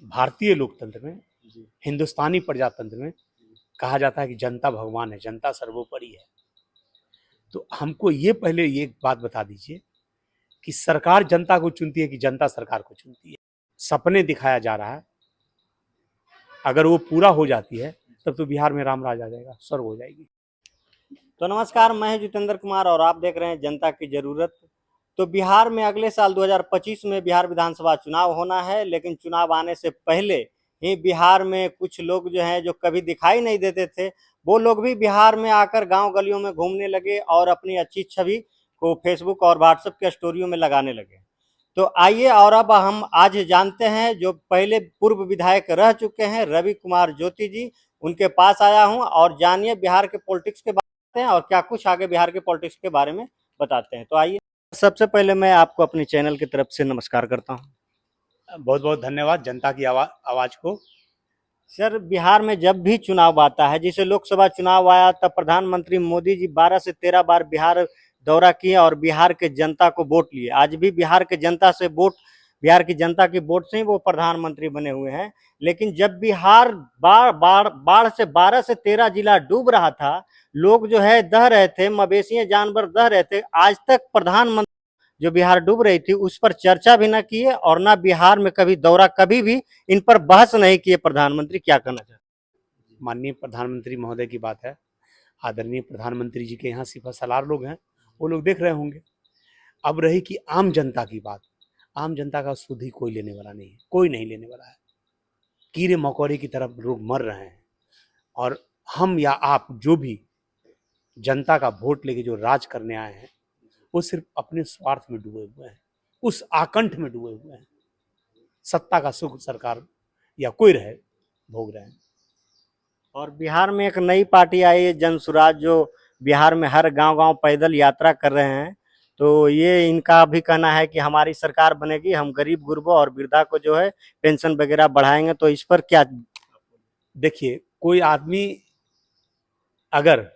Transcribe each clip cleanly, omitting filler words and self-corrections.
भारतीय लोकतंत्र में, जी। हिंदुस्तानी प्रजातंत्र में कहा जाता है कि जनता भगवान है, जनता सर्वोपरि है। तो हमको ये पहले ये बात बता दीजिए कि सरकार जनता को चुनती है कि जनता सरकार को चुनती है? सपने दिखाया जा रहा है, अगर वो पूरा हो जाती है तब तो बिहार में राम राज आ जाएगा, स्वर्ग हो जाएगी। तो नमस्कार, मैं हूं जितेंद्र कुमार और आप देख रहे हैं जनता की जरूरत। तो बिहार में अगले साल 2025 में बिहार विधानसभा चुनाव होना है, लेकिन चुनाव आने से पहले ही बिहार में कुछ लोग जो हैं, जो कभी दिखाई नहीं देते थे, वो लोग भी बिहार में आकर गांव गलियों में घूमने लगे और अपनी अच्छी छवि को फेसबुक और व्हाट्सएप के स्टोरियों में लगाने लगे। तो आइए और अब हम आज जानते हैं जो पहले पूर्व विधायक रह चुके हैं रवि कुमार ज्योति जी, उनके पास आया हूं और जानिए बिहार के पॉलिटिक्स के बारे में और क्या कुछ आगे बिहार के पॉलिटिक्स के बारे में बताते हैं। तो आइए, सबसे पहले मैं आपको अपने चैनल की तरफ से नमस्कार करता हूं। बहुत बहुत धन्यवाद जनता की आवाज को। सर, बिहार में जब भी चुनाव आता है, जैसे लोकसभा चुनाव आया तब प्रधानमंत्री मोदी जी 12 से 13 बार बिहार दौरा किए और बिहार के जनता को वोट लिए। आज भी बिहार के जनता से वोट, बिहार की जनता की वोट से ही वो प्रधानमंत्री बने हुए हैं। लेकिन जब बिहार बाढ़ से 12 से 13 जिला डूब रहा था, लोग जो है दह रहे थे, मवेशियां जानवर दह रहे थे, आज तक प्रधानमंत्री जो बिहार डूब रही थी उस पर चर्चा भी न किए और ना बिहार में कभी दौरा, कभी भी इन पर बहस नहीं किए प्रधानमंत्री। क्या करना चाहते? माननीय प्रधानमंत्री महोदय की बात है, आदरणीय प्रधानमंत्री जी के यहाँ सिपा सलार लोग हैं, वो लोग देख रहे होंगे। अब रही कि आम जनता की बात, आम जनता का सुध ही कोई लेने वाला नहीं है, कोई नहीं लेने वाला है। कीड़े मकोड़े की तरफ लोग मर रहे हैं और हम या आप जो भी जनता का वोट लेके जो राज करने आए हैं, वो सिर्फ अपने स्वार्थ में डूबे हुए हैं, उस आकंठ में डूबे हुए हैं। सत्ता का सुख सरकार या कोई रहे भोग रहे हैं। और बिहार में एक नई पार्टी आई है जन सुराज, जो बिहार में हर गांव-गांव पैदल यात्रा कर रहे हैं। तो ये इनका भी कहना है कि हमारी सरकार बनेगी, हम गरीब गुरबों और वृद्धा को जो है पेंशन वगैरह बढ़ाएंगे। तो इस पर क्या? देखिए, कोई आदमी अगर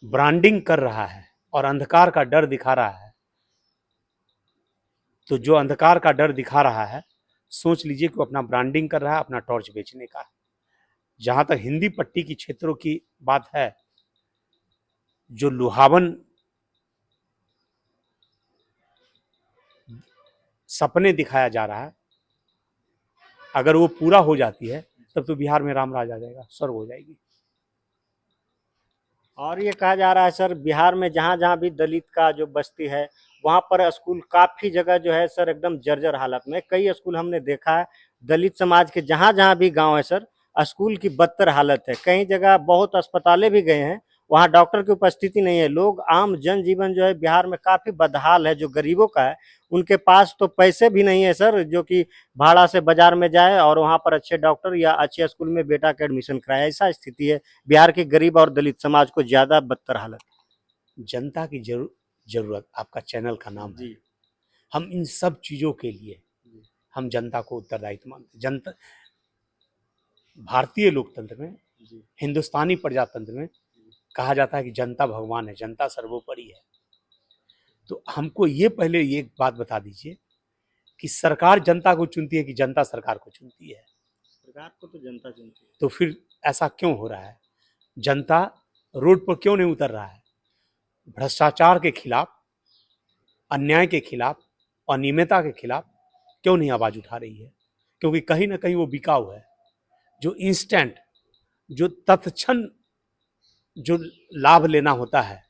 ब्रांडिंग कर रहा है और अंधकार का डर दिखा रहा है, तो जो अंधकार का डर दिखा रहा है, सोच लीजिए कि वो अपना ब्रांडिंग कर रहा है, अपना टॉर्च बेचने का। जहां तक हिंदी पट्टी की क्षेत्रों की बात है, जो लुभावन सपने दिखाया जा रहा है, अगर वो पूरा हो जाती है तब तो बिहार में राम राज आ जाएगा, स्वर्ग हो जाएगी। और ये कहा जा रहा है सर, बिहार में जहाँ जहाँ भी दलित का जो बस्ती है, वहाँ पर स्कूल काफ़ी जगह जो है सर एकदम जर्जर हालत में। कई स्कूल हमने देखा है, दलित समाज के जहाँ जहाँ भी गांव है सर, स्कूल की बदतर हालत है। कई जगह बहुत अस्पतालें भी गए हैं, वहाँ डॉक्टर की उपस्थिति नहीं है। लोग, आम जनजीवन जो है बिहार में काफ़ी बदहाल है। जो गरीबों का है, उनके पास तो पैसे भी नहीं है सर, जो कि भाड़ा से बाजार में जाए और वहाँ पर अच्छे डॉक्टर या अच्छे स्कूल में बेटा का एडमिशन कराए। ऐसा स्थिति है बिहार के गरीब और दलित समाज को ज्यादा बदतर हालत। जनता की जरूरत आपका चैनल का नाम है। जी। हम इन सब चीजों के लिए हम जनता को उत्तरदायित्व मानते। जनता, भारतीय लोकतंत्र में, जी। हिंदुस्तानी प्रजातंत्र में कहा जाता है कि जनता भगवान है, जनता सर्वोपरि है। तो हमको ये पहले ये बात बता दीजिए कि सरकार जनता को चुनती है कि जनता सरकार को चुनती है? सरकार को तो जनता चुनती है। तो फिर ऐसा क्यों हो रहा है? जनता रोड पर क्यों नहीं उतर रहा है? भ्रष्टाचार के खिलाफ, अन्याय के खिलाफ, अनियमितता के खिलाफ क्यों नहीं आवाज उठा रही है? क्योंकि कहीं ना कहीं वो बिकाऊ है। जो इंस्टेंट, जो तत्क्षण जो लाभ लेना होता है,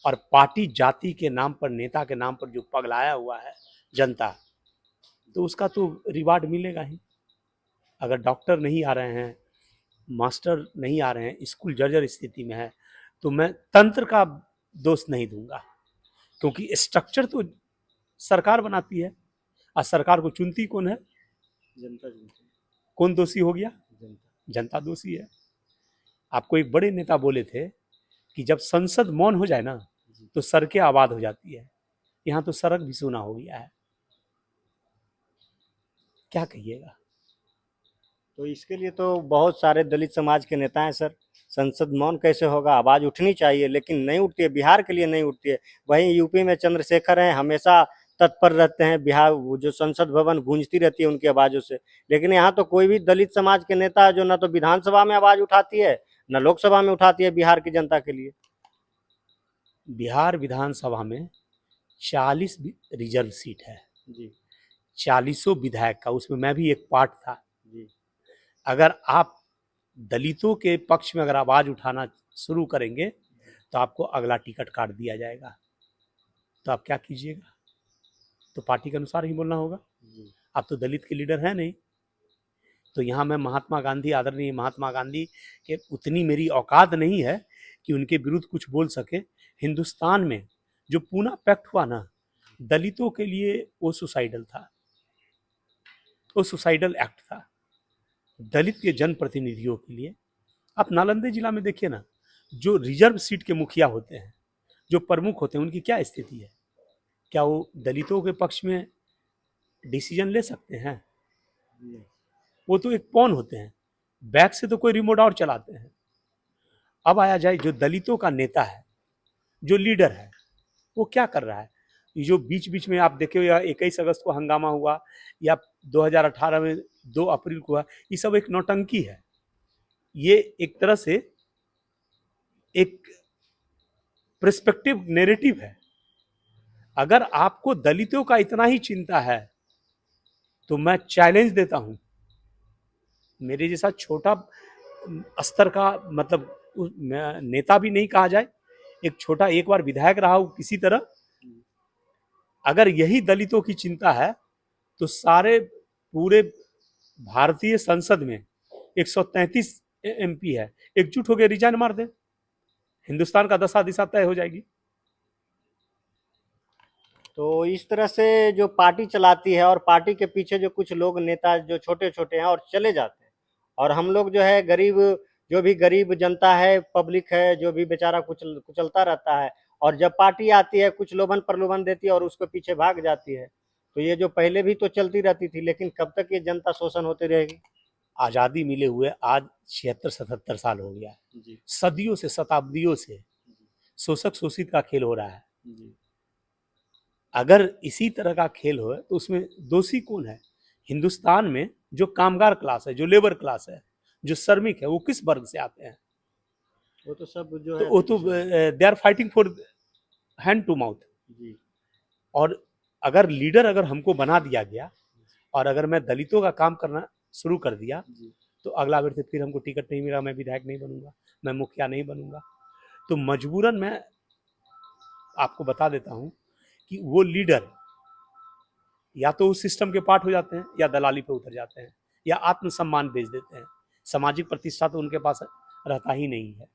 और पार्टी जाति के नाम पर, नेता के नाम पर जो पगलाया हुआ है जनता, तो उसका तो रिवार्ड मिलेगा ही। अगर डॉक्टर नहीं आ रहे हैं, मास्टर नहीं आ रहे हैं, स्कूल जर्जर स्थिति में है, तो मैं तंत्र का दोष नहीं दूंगा, क्योंकि स्ट्रक्चर तो सरकार बनाती है और सरकार को चुनती कौन है? जनता चुनती है। कौन दोषी हो गया? जनता। जनता दोषी है। आपको एक बड़े नेता बोले थे कि जब संसद मौन हो जाए ना, तो सड़कें आबाद हो जाती है। यहाँ तो सड़क भी सूना हो गया है, क्या कहिएगा? तो इसके लिए तो बहुत सारे दलित समाज के नेता हैं सर। संसद मौन कैसे होगा? आवाज उठनी चाहिए, लेकिन नहीं उठती है, बिहार के लिए नहीं उठती है। वहीं यूपी में चंद्रशेखर हैं, हमेशा तत्पर रहते हैं, बिहार वो जो संसद भवन गूंजती रहती है उनकी आवाज़ों से। लेकिन यहाँ तो कोई भी दलित समाज के नेता जो ना तो विधानसभा में आवाज़ उठाती है, ना लोकसभा में उठाती है बिहार की जनता के लिए। बिहार विधानसभा में 40 रिजर्व सीट है जी 40 विधायक का, उसमें मैं भी एक पार्ट था। जी अगर आप दलितों के पक्ष में अगर आवाज उठाना शुरू करेंगे तो आपको अगला टिकट काट दिया जाएगा, तो आप क्या कीजिएगा? तो पार्टी के अनुसार ही बोलना होगा। जी आप तो दलित के लीडर हैं नहीं। तो यहाँ मैं महात्मा गांधी, आदरणीय महात्मा गांधी के उतनी मेरी औकात नहीं है कि उनके विरुद्ध कुछ बोल सके। हिंदुस्तान में जो पूना पैक्ट हुआ ना, दलितों के लिए वो सुसाइडल था, वो सुसाइडल एक्ट था दलित के जनप्रतिनिधियों के लिए। आप नालंदा जिला में देखिए ना, जो रिजर्व सीट के मुखिया होते हैं, जो प्रमुख होते हैं, उनकी क्या स्थिति है? क्या वो दलितों के पक्ष में डिसीजन ले सकते हैं? वो तो एक पॉन होते हैं, बैक से तो कोई रिमोट और चलाते हैं। अब आया जाए जो दलितों का नेता है, जो लीडर है, वो क्या कर रहा है? ये जो बीच बीच में आप देखे, या 21 अगस्त को हंगामा हुआ, या 2018 में 2 अप्रैल को हुआ, ये सब एक नौटंकी है। ये एक तरह से एक पर्सपेक्टिव नैरेटिव है। अगर आपको दलितों का इतना ही चिंता है तो मैं चैलेंज देता हूं, मेरे जैसा छोटा स्तर का, मतलब नेता भी नहीं कहा जाए, एक छोटा, एक बार विधायक रहा हूं किसी तरह, अगर यही दलितों की चिंता है तो सारे पूरे भारतीय संसद में 133 एमपी है, एकजुट होकर रिजाइन मार दे, हिंदुस्तान का दशा दिशा तय हो जाएगी। तो इस तरह से जो पार्टी चलाती है और पार्टी के पीछे जो कुछ लोग नेता जो छोटे-छोटे हैं और चले जाते हैं, और हम लोग जो है गरीब, जो भी गरीब जनता है, पब्लिक है, जो भी बेचारा कुचलता रहता है, और जब पार्टी आती है कुछ लोभन-प्रलोभन देती है और उसके पीछे भाग जाती है। तो ये जो पहले भी तो चलती रहती थी, लेकिन कब तक ये जनता शोषण होती रहेगी? आज़ादी मिले हुए आज 76-77 साल हो गया है। जी सदियों से, शताब्दियों से शोषक शोषित का खेल हो रहा है। जी अगर इसी तरह का खेल हो तो उसमें दोषी कौन है? हिंदुस्तान में जो कामगार क्लास है, जो लेबर क्लास है, जो श्रमिक है, वो किस वर्ग से आते हैं? वो तो सब जो तो है वो तो they are fighting for hand to mouth. जी और अगर लीडर अगर हमको बना दिया गया और अगर मैं दलितों का काम करना शुरू कर दिया, जी तो अगला बार से फिर हमको टिकट नहीं मिला, मैं विधायक नहीं बनूंगा, मैं मुखिया नहीं बनूंगा। तो मजबूरन मैं आपको बता देता हूं कि वो लीडर या तो उस सिस्टम के पार्ट हो जाते हैं, या दलाली पे उतर जाते हैं, या आत्मसम्मान बेच देते हैं। सामाजिक प्रतिष्ठा तो उनके पास रहता ही नहीं है।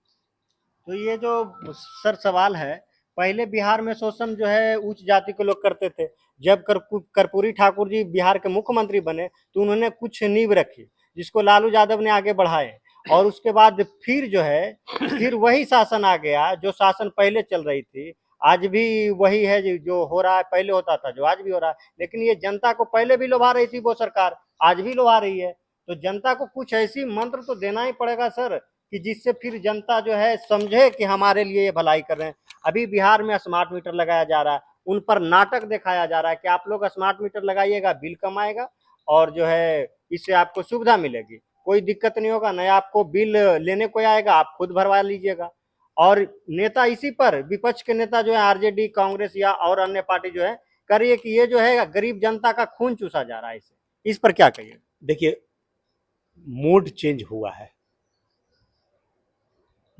तो ये जो सर सवाल है, पहले बिहार में शोषण जो है उच्च जाति के लोग करते थे। जब कर्पूरी ठाकुर जी बिहार के मुख्यमंत्री बने तो उन्होंने कुछ नींव रखी, जिसको लालू यादव ने आगे बढ़ाए, और उसके बाद फिर जो है फिर वही शासन आ गया जो शासन पहले चल रही थी। आज भी वही है जो हो रहा है, पहले होता था, जो आज भी हो रहा है। लेकिन ये जनता को पहले भी लुभा रही थी वो सरकार, आज भी लुभा रही है। तो जनता को कुछ ऐसी मंत्र तो देना ही पड़ेगा सर, कि जिससे फिर जनता जो है समझे कि हमारे लिए ये भलाई कर रहे हैं। अभी बिहार में स्मार्ट मीटर लगाया जा रहा है, उन पर नाटक दिखाया जा रहा है कि आप लोग स्मार्ट मीटर लगाइएगा, बिल कम आएगा, और जो है इससे आपको सुविधा मिलेगी, कोई दिक्कत नहीं होगा, नया आपको बिल लेने कोई आएगा, आप खुद भरवा लीजिएगा। और नेता इसी पर, विपक्ष के नेता जो है आरजेडी, कांग्रेस या और अन्य पार्टी जो है कर रही है कि ये जो है गरीब जनता का खून चूसा जा रहा है। इस पर क्या कहिए? देखिए, मोड चेंज हुआ है,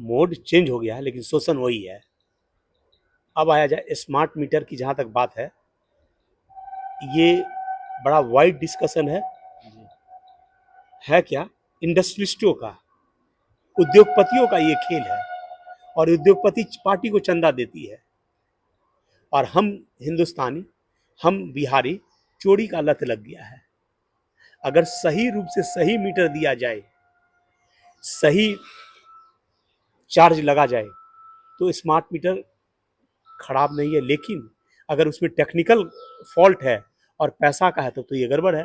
मोड चेंज हो गया है, लेकिन शोषण वही है। अब आया जाए स्मार्ट मीटर की, जहां तक बात ये बड़ा वाइड डिस्कशन है क्या? इंडस्ट्रिस्टों का, उद्योगपतियों का ये खेल है, और उद्योगपति पार्टी को चंदा देती है, और हम हिंदुस्तानी, हम बिहारी, चोरी का लत लग गया है। अगर सही रूप से सही मीटर दिया जाए, सही चार्ज लगा जाए, तो स्मार्ट मीटर खराब नहीं है। लेकिन अगर उसमें टेक्निकल फॉल्ट है और पैसा का है तो ये गड़बड़ है।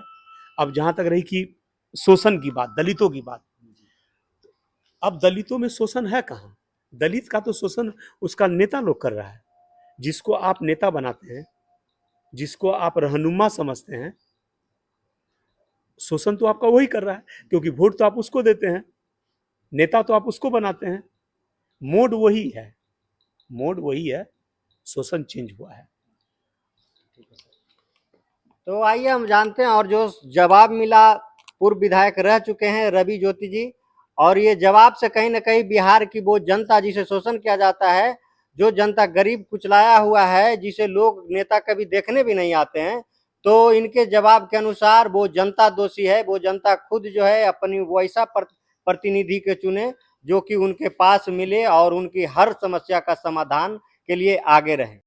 अब जहां तक रही कि शोषण की बात, दलितों की बात, अब दलितों में शोषण है कहाँ? दलित का तो शोषण उसका नेता लोग कर रहा है। जिसको आप नेता बनाते हैं, जिसको आप रहनुमा समझते हैं, शोषण तो आपका वही कर रहा है, क्योंकि वोट तो आप उसको देते हैं, नेता तो आप उसको बनाते हैं। मोड वही है, मोड वही है, शोषण चेंज हुआ है। तो आइए हम जानते हैं, और जो जवाब मिला पूर्व विधायक रह चुके हैं रवि ज्योति जी, और ये जवाब से कहीं ना कहीं बिहार की वो जनता जिसे शोषण किया जाता है, जो जनता गरीब कुचलाया हुआ है, जिसे लोग नेता कभी देखने भी नहीं आते हैं, तो इनके जवाब के अनुसार वो जनता दोषी है। वो जनता खुद जो है अपनी वैसा प्रतिनिधि के चुने जो कि उनके पास मिले और उनकी हर समस्या का समाधान के लिए आगे रहे।